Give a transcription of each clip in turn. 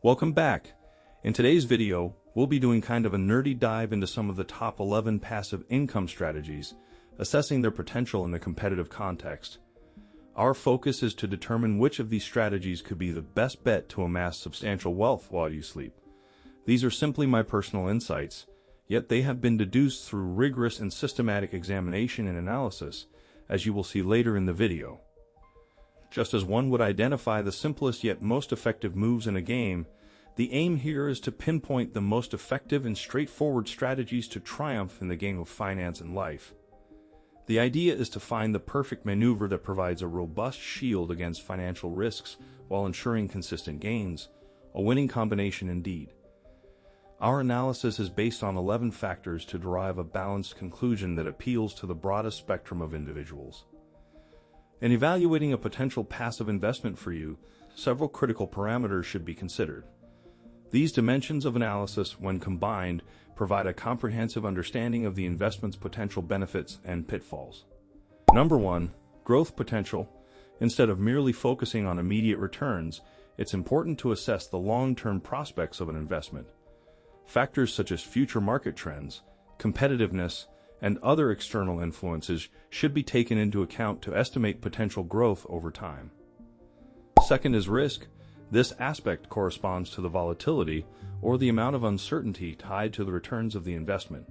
Welcome back. In today's video, we'll be doing kind of a nerdy dive into some of the top 11 passive income strategies, assessing their potential in a competitive context. Our focus is to determine which of these strategies could be the best bet to amass substantial wealth while you sleep. These are simply my personal insights, yet they have been deduced through rigorous and systematic examination and analysis, as you will see later in the video. Just as one would identify the simplest yet most effective moves in a game, the aim here is to pinpoint the most effective and straightforward strategies to triumph in the game of finance and life. The idea is to find the perfect maneuver that provides a robust shield against financial risks while ensuring consistent gains, a winning combination indeed. Our analysis is based on 11 factors to derive a balanced conclusion that appeals to the broadest spectrum of individuals. In evaluating a potential passive investment for you, several critical parameters should be considered. These dimensions of analysis, when combined, provide a comprehensive understanding of the investment's potential benefits and pitfalls. Number 1, growth potential. Instead of merely focusing on immediate returns, it's important to assess the long-term prospects of an investment. Factors such as future market trends, competitiveness, and other external influences should be taken into account to estimate potential growth over time. Second is risk. This aspect corresponds to the volatility or the amount of uncertainty tied to the returns of the investment.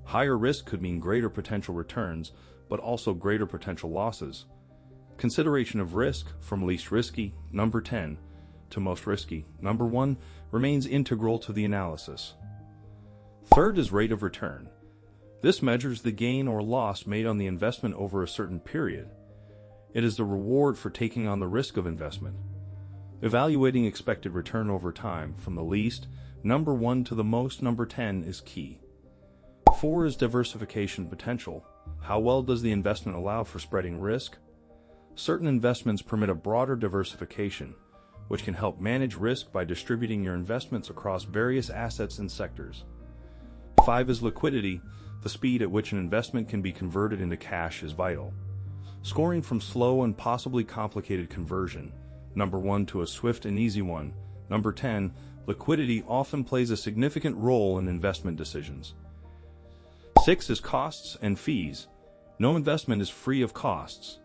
Higher risk could mean greater potential returns, but also greater potential losses. Consideration of risk, from least risky, number 10, to most risky, number 1, remains integral to the analysis. Third is rate of return. This measures the gain or loss made on the investment over a certain period. It is the reward for taking on the risk of investment. Evaluating expected return over time, from the least, number 1, to the most, number 10, is key. 4 is diversification potential. How well does the investment allow for spreading risk? Certain investments permit a broader diversification, which can help manage risk by distributing your investments across various assets and sectors. 5 is liquidity. The speed at which an investment can be converted into cash is vital. Scoring from slow and possibly complicated conversion, number 1, to a swift and easy one, number 10, liquidity often plays a significant role in investment decisions. 6 is costs and fees. No investment is free of costs.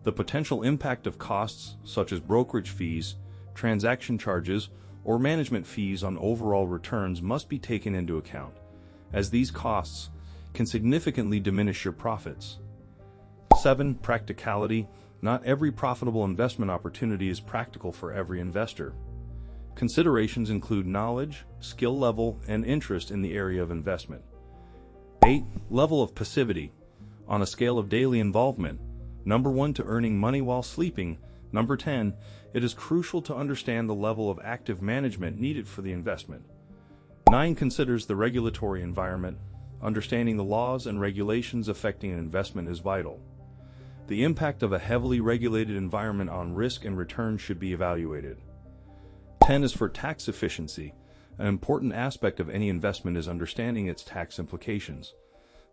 The potential impact of costs, such as brokerage fees, transaction charges, or management fees on overall returns, must be taken into account, as these costs can significantly diminish your profits. 7. Practicality. Not every profitable investment opportunity is practical for every investor. Considerations include knowledge, skill level, and interest in the area of investment. 8. Level of passivity. On a scale of daily involvement, number 1, to earning money while sleeping, number 10, it is crucial to understand the level of active management needed for the investment. 9 considers the regulatory environment. Understanding the laws and regulations affecting an investment is vital. The impact of a heavily regulated environment on risk and return should be evaluated. 10 is for tax efficiency. An important aspect of any investment is understanding its tax implications.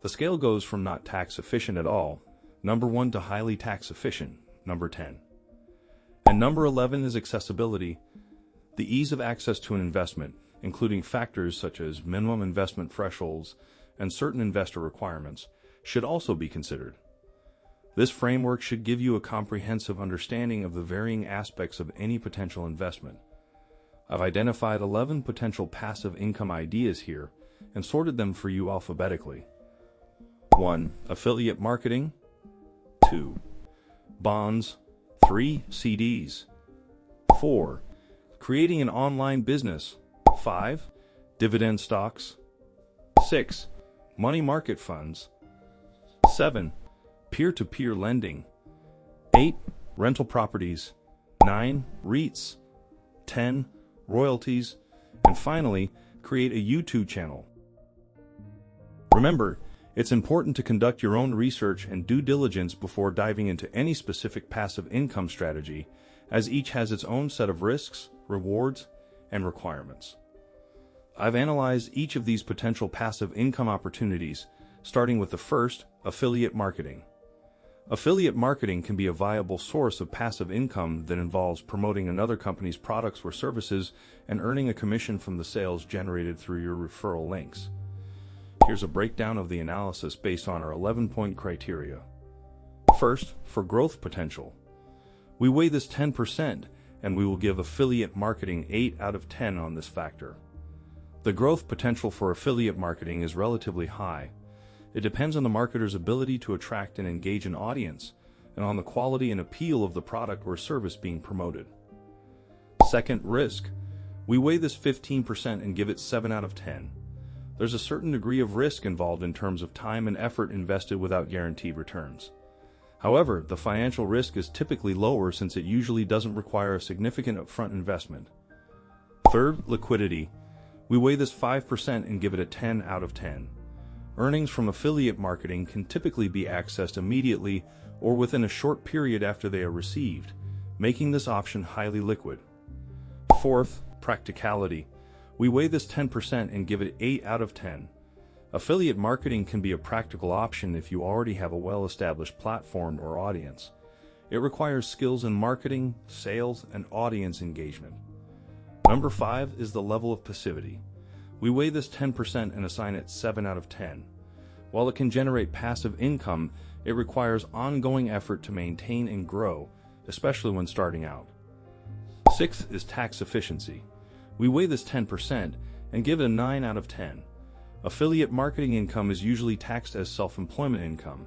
The scale goes from not tax efficient at all, number 1, to highly tax efficient, number 10. And number 11 is accessibility. The ease of access to an investment, including factors such as minimum investment thresholds and certain investor requirements, should also be considered. This framework should give you a comprehensive understanding of the varying aspects of any potential investment. I've identified 11 potential passive income ideas here and sorted them for you alphabetically. 1. Affiliate marketing. 2. Bonds. 3. CDs. 4. Creating an online business. 5. Dividend stocks. 6. Money market funds. 7. Peer-to-peer lending. 8. Rental properties. 9. REITs. 10. Royalties. And finally, create a YouTube channel. Remember, it's important to conduct your own research and due diligence before diving into any specific passive income strategy, as each has its own set of risks, rewards, and requirements. I've analyzed each of these potential passive income opportunities, starting with the first, affiliate marketing. Affiliate marketing can be a viable source of passive income that involves promoting another company's products or services and earning a commission from the sales generated through your referral links. Here's a breakdown of the analysis based on our 11-point criteria. First, for growth potential. We weigh this 10%, and we will give affiliate marketing 8 out of 10 on this factor. The growth potential for affiliate marketing is relatively high. It depends on the marketer's ability to attract and engage an audience, and on the quality and appeal of the product or service being promoted. Second, risk. We weigh this 15% and give it 7 out of 10. There's a certain degree of risk involved in terms of time and effort invested without guaranteed returns. However, the financial risk is typically lower since it usually doesn't require a significant upfront investment. Third, liquidity. We weigh this 5% and give it a 10 out of 10. Earnings from affiliate marketing can typically be accessed immediately or within a short period after they are received, making this option highly liquid. Fourth, practicality. We weigh this 10% and give it 8 out of 10. Affiliate marketing can be a practical option if you already have a well-established platform or audience. It requires skills in marketing, sales, and audience engagement. Number 5 is the level of passivity. We weigh this 10% and assign it 7 out of 10. While it can generate passive income, it requires ongoing effort to maintain and grow, especially when starting out. Sixth is tax efficiency. We weigh this 10% and give it a 9 out of 10. Affiliate marketing income is usually taxed as self-employment income.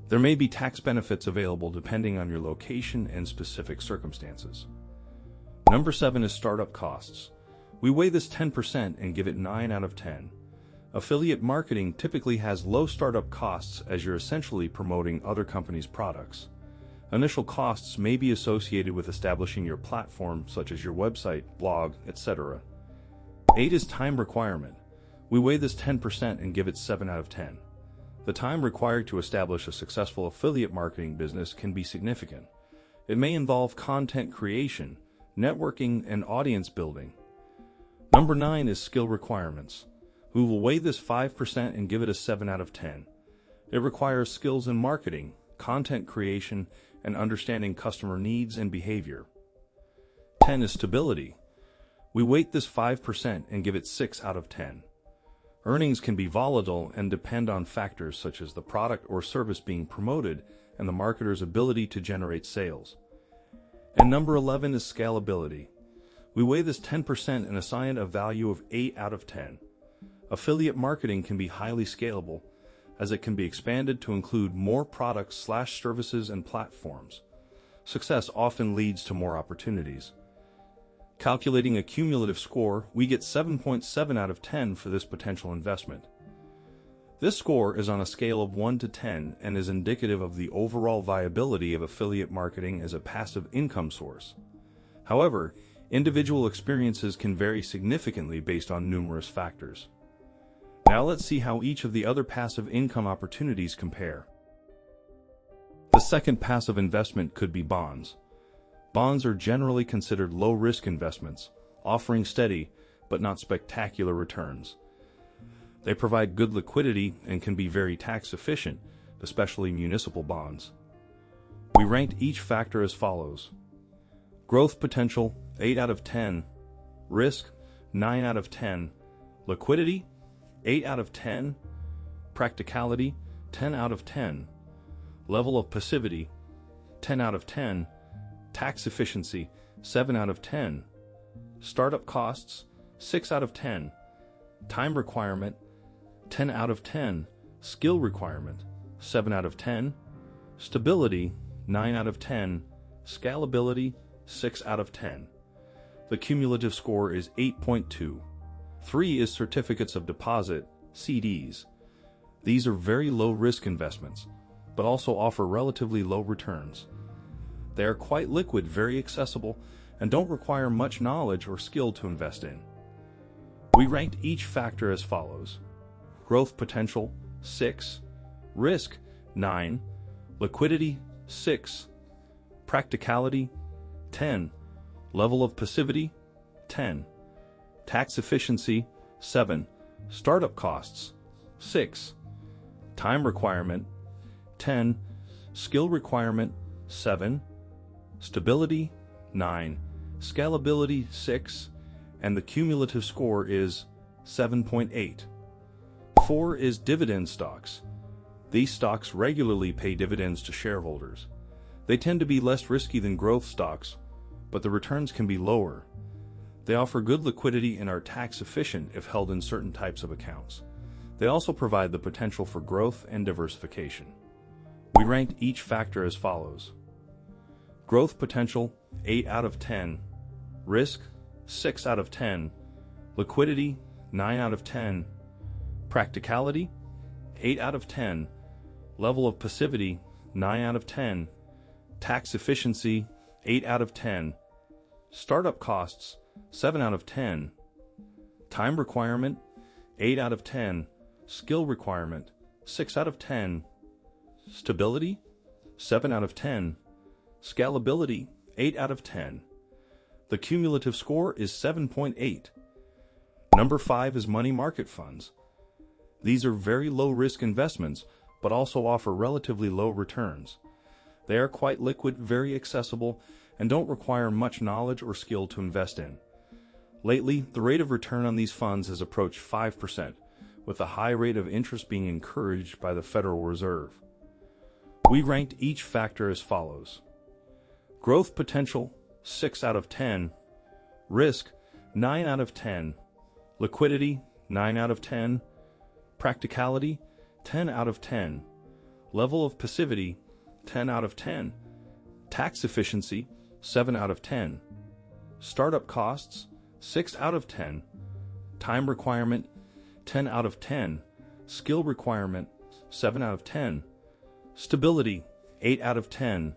There may be tax benefits available depending on your location and specific circumstances. Number 7 is startup costs. We weigh this 10% and give it 9 out of 10. Affiliate marketing typically has low startup costs as you're essentially promoting other companies' products. Initial costs may be associated with establishing your platform, such as your website, blog, etc. 8 is time requirement. We weigh this 10% and give it 7 out of 10. The time required to establish a successful affiliate marketing business can be significant. It may involve content creation, networking, and audience building. Number 9 is skill requirements. We will weigh this 5% and give it a 7 out of 10. It requires skills in marketing, content creation, and understanding customer needs and behavior. 10 is stability. We weight this 5% and give it 6 out of 10. Earnings can be volatile and depend on factors such as the product or service being promoted and the marketer's ability to generate sales. And number 11 is scalability. We weigh this 10% and assign it a value of 8 out of 10. Affiliate marketing can be highly scalable, as it can be expanded to include more products/services and platforms. Success often leads to more opportunities. Calculating a cumulative score, we get 7.7 out of 10 for this potential investment. This score is on a scale of 1 to 10 and is indicative of the overall viability of affiliate marketing as a passive income source. However, individual experiences can vary significantly based on numerous factors. Now let's see how each of the other passive income opportunities compare. The second passive investment could be bonds. Bonds are generally considered low-risk investments, offering steady but not spectacular returns. They provide good liquidity and can be very tax-efficient, especially municipal bonds. We ranked each factor as follows. Growth potential, 8 out of 10. Risk, 9 out of 10. Liquidity, 8 out of 10. Practicality, 10 out of 10. Level of passivity, 10 out of 10. Tax efficiency, 7 out of 10. Startup costs, 6 out of 10. Time requirement, 10 out of 10. Skill requirement, 7 out of 10. Stability, 9 out of 10. Scalability, 6 out of 10. The cumulative score is 8.2. 3 is certificates of deposit, CDs. These are very low-risk investments, but also offer relatively low returns. They are quite liquid, very accessible, and don't require much knowledge or skill to invest in. We ranked each factor as follows. Growth potential, 6. Risk, 9. Liquidity, 6. Practicality, 10. Level of passivity, 10. Tax efficiency, 7. Startup costs, 6. Time requirement, 10. skill requirement 7, stability 9, scalability 6, and the cumulative score is 7.8. 4 is dividend stocks. These stocks regularly pay dividends to shareholders. They tend to be less risky than growth stocks, but the returns can be lower. They offer good liquidity and are tax efficient if held in certain types of accounts. They also provide the potential for growth and diversification. We ranked each factor as follows. Growth potential, 8 out of 10. Risk, 6 out of 10. Liquidity, 9 out of 10. Practicality, 8 out of 10. Level of passivity, 9 out of 10. Tax efficiency, 8 out of 10. Startup costs, 7 out of 10. Time requirement, 8 out of 10. Skill requirement, 6 out of 10. Stability, 7 out of 10. Scalability, 8 out of 10. The cumulative score is 7.8. Number 5 is money market funds. These are very low-risk investments, but also offer relatively low returns. They are quite liquid, very accessible, and don't require much knowledge or skill to invest in. Lately, the rate of return on these funds has approached 5%, with a high rate of interest being encouraged by the Federal Reserve. We ranked each factor as follows. Growth potential, 6 out of 10. Risk, 9 out of 10. Liquidity, 9 out of 10. Practicality, 10 out of 10. Level of passivity, 10 out of 10. Tax efficiency, 7 out of 10. Startup costs, 6 out of 10. Time requirement, 10 out of 10. Skill requirement, 7 out of 10. Stability, 8 out of 10.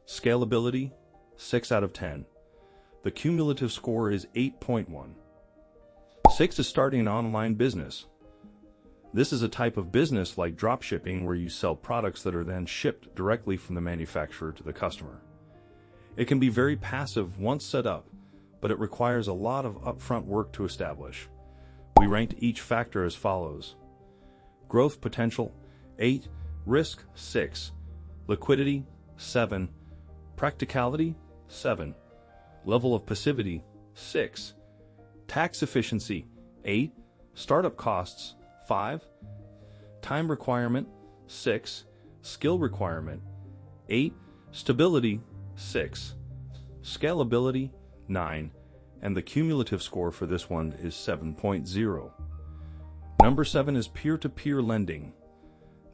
Scalability, 6 out of 10. The cumulative score is 8.1. 6 is starting an online business. This is a type of business like dropshipping where you sell products that are then shipped directly from the manufacturer to the customer. It can be very passive once set up, but it requires a lot of upfront work to establish. We ranked each factor as follows. Growth potential, 8. Risk, 6. Liquidity, 7. Practicality, 7. Level of passivity, 6. Tax efficiency, 8. Startup costs, 5. Time requirement, 6. Skill requirement, 8. Stability, 6. Scalability, 9. And the cumulative score for this one is 7.0. Number 7 is peer-to-peer lending.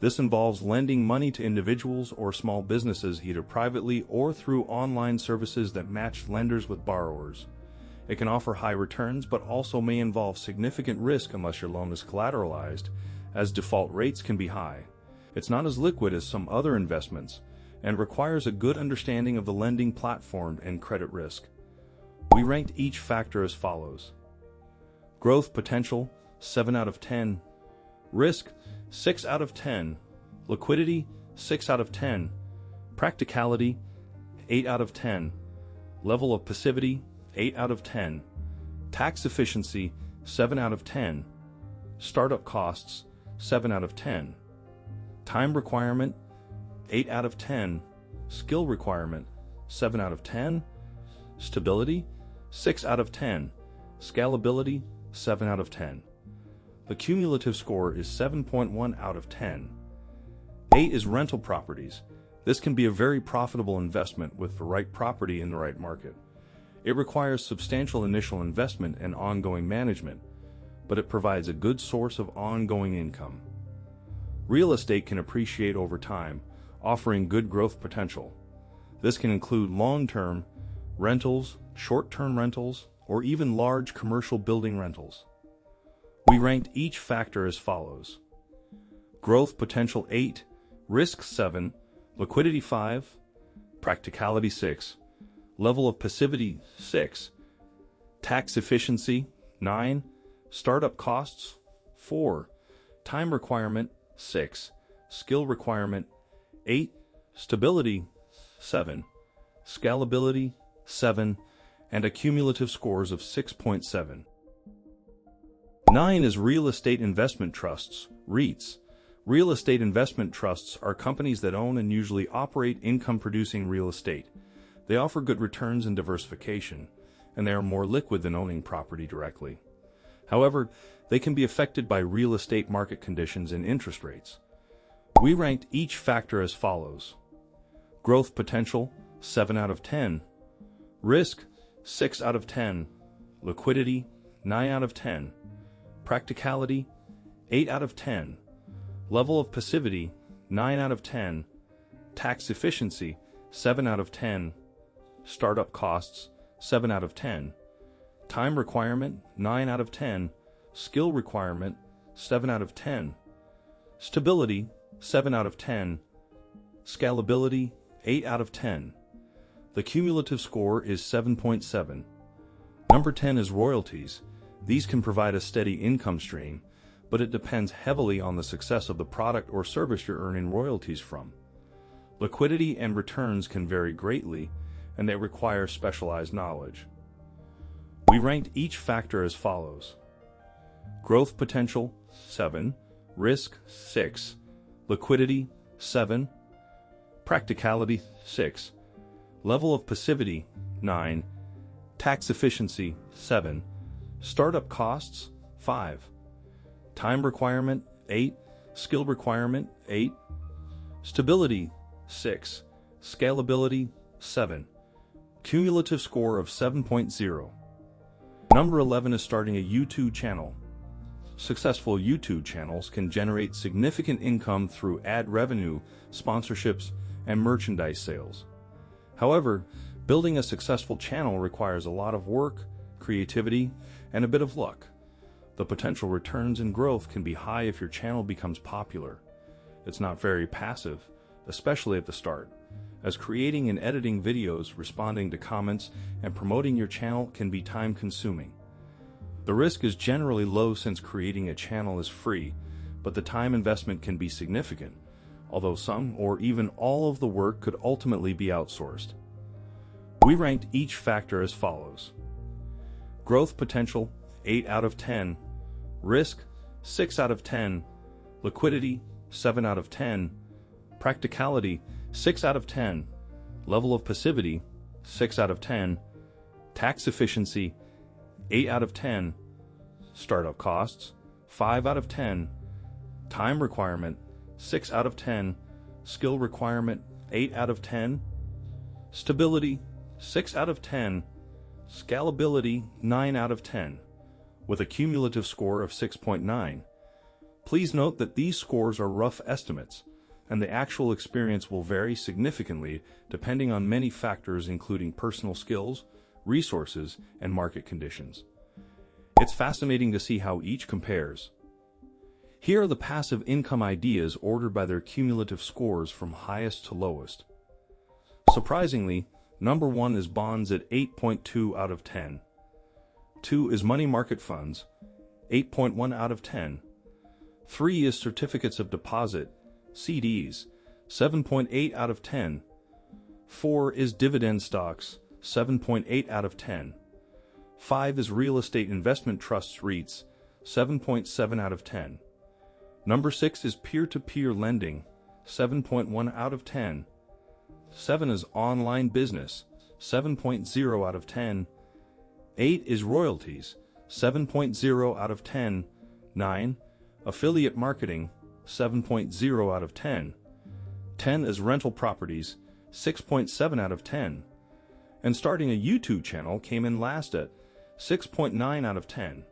This involves lending money to individuals or small businesses either privately or through online services that match lenders with borrowers. It can offer high returns, but also may involve significant risk unless your loan is collateralized, as default rates can be high. It's not as liquid as some other investments, and requires a good understanding of the lending platform and credit risk. We ranked each factor as follows. Growth potential, 7 out of 10. Risk, 6 out of 10. Liquidity, 6 out of 10. Practicality, 8 out of 10. Level of passivity, 8 out of 10. Tax efficiency, 7 out of 10. Startup costs, 7 out of 10. Time requirement, 8 out of 10. Skill requirement, 7 out of 10. Stability, 6 out of 10. Scalability, 7 out of 10. The cumulative score is 7.1 out of 10. 8 is rental properties. This can be a very profitable investment with the right property in the right market. It requires substantial initial investment and ongoing management, but it provides a good source of ongoing income. Real estate can appreciate over time, offering good growth potential. This can include long-term rentals, short-term rentals, or even large commercial building rentals. We ranked each factor as follows. Growth potential 8, risk 7, liquidity 5, practicality 6, level of passivity 6, tax efficiency 9, startup costs 4, time requirement 6, skill requirement 8, stability 7, scalability 7, and a cumulative scores of 6.7. 9 is real estate investment trusts, REITs. Real estate investment trusts are companies that own and usually operate income-producing real estate. They offer good returns and diversification, and they are more liquid than owning property directly. However, they can be affected by real estate market conditions and interest rates. We ranked each factor as follows: growth potential, 7 out of 10. Risk, 6 out of 10. Liquidity, 9 out of 10. Practicality, 8 out of 10. Level of passivity, 9 out of 10. Tax efficiency, 7 out of 10. Startup costs, 7 out of 10. Time requirement, 9 out of 10. Skill requirement, 7 out of 10. Stability, 7 out of 10. Scalability, 8 out of 10. The cumulative score is 7.7. Number 10 is royalties. These can provide a steady income stream, but it depends heavily on the success of the product or service you're earning royalties from. Liquidity and returns can vary greatly, and they require specialized knowledge. We ranked each factor as follows: growth potential, 7. Risk, 6. Liquidity, 7. Practicality, 6. Level of passivity, 9. Tax efficiency, 7. Startup costs, 5. Time requirement, 8. Skill requirement, 8. Stability, 6. Scalability, 7. Cumulative score of 7.0. Number 11 is starting a YouTube channel. Successful YouTube channels can generate significant income through ad revenue, sponsorships, and merchandise sales. However, building a successful channel requires a lot of work, creativity, and a bit of luck. The potential returns and growth can be high if your channel becomes popular. It's not very passive, especially at the start, as creating and editing videos, responding to comments, and promoting your channel can be time-consuming. The risk is generally low since creating a channel is free, but the time investment can be significant, although some or even all of the work could ultimately be outsourced. We ranked each factor as follows: growth potential, 8 out of 10. Risk, 6 out of 10. Liquidity, 7 out of 10. Practicality, 6 out of 10. Level of passivity, 6 out of 10. Tax efficiency, 8 out of 10. Startup costs, 5 out of 10. Time requirement, 6 out of 10. Skill requirement, 8 out of 10. Stability, 6 out of 10. Scalability, 9 out of 10, with a cumulative score of 6.9. Please note that these scores are rough estimates, and the actual experience will vary significantly depending on many factors including personal skills, resources, and market conditions. It's fascinating to see how each compares. Here are the passive income ideas ordered by their cumulative scores from highest to lowest. Surprisingly, number 1 is bonds at 8.2 out of 10. 2 is money market funds, 8.1 out of 10. 3 is certificates of deposit, CDs, 7.8 out of 10. 4 is dividend stocks, 7.8 out of 10. 5 is real estate investment trusts, REITs, 7.7 out of 10. Number 6 is peer-to-peer lending, 7.1 out of 10. 7 is online business, 7.0 out of 10. 8 is royalties, 7.0 out of 10. 9. Affiliate marketing, 7.0 out of 10. 10 is rental properties, 6.7 out of 10. And starting a YouTube channel came in last at 6.9 out of 10.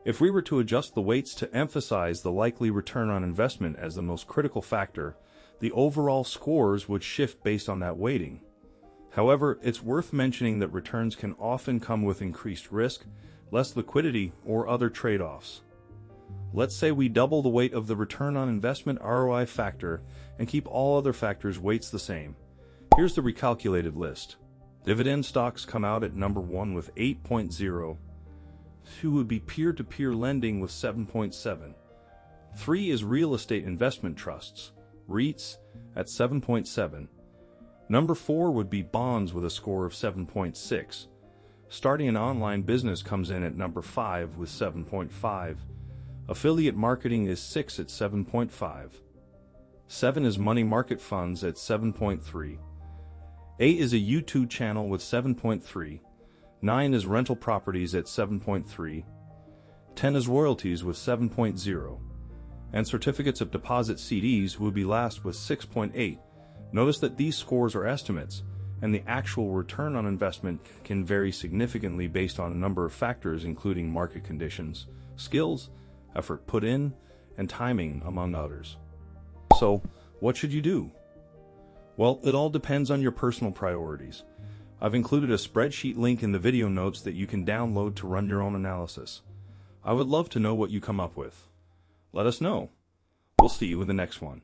If we were to adjust the weights to emphasize the likely return on investment as the most critical factor, the overall scores would shift based on that weighting. However, it's worth mentioning that returns can often come with increased risk, less liquidity, or other trade-offs. Let's say we double the weight of the return on investment ROI factor and keep all other factors' weights the same. Here's the recalculated list. Dividend stocks come out at number 1 with 8.0. 2 would be peer-to-peer lending with 7.7. 3 is real estate investment trusts, REITs, at 7.7. Number 4 would be bonds with a score of 7.6. Starting an online business comes in at number 5 with 7.5. Affiliate marketing is 6 at 7.5. 7 is money market funds at 7.3. 8 is a YouTube channel with 7.3. 9 is rental properties at 7.3. 10 is royalties with 7.0. And certificates of deposit CDs would be last with 6.8. Notice that these scores are estimates, and the actual return on investment can vary significantly based on a number of factors including market conditions, skills, effort put in, and timing, among others. So, what should you do? Well, it all depends on your personal priorities. I've included a spreadsheet link in the video notes that you can download to run your own analysis. I would love to know what you come up with. Let us know. We'll see you in the next one.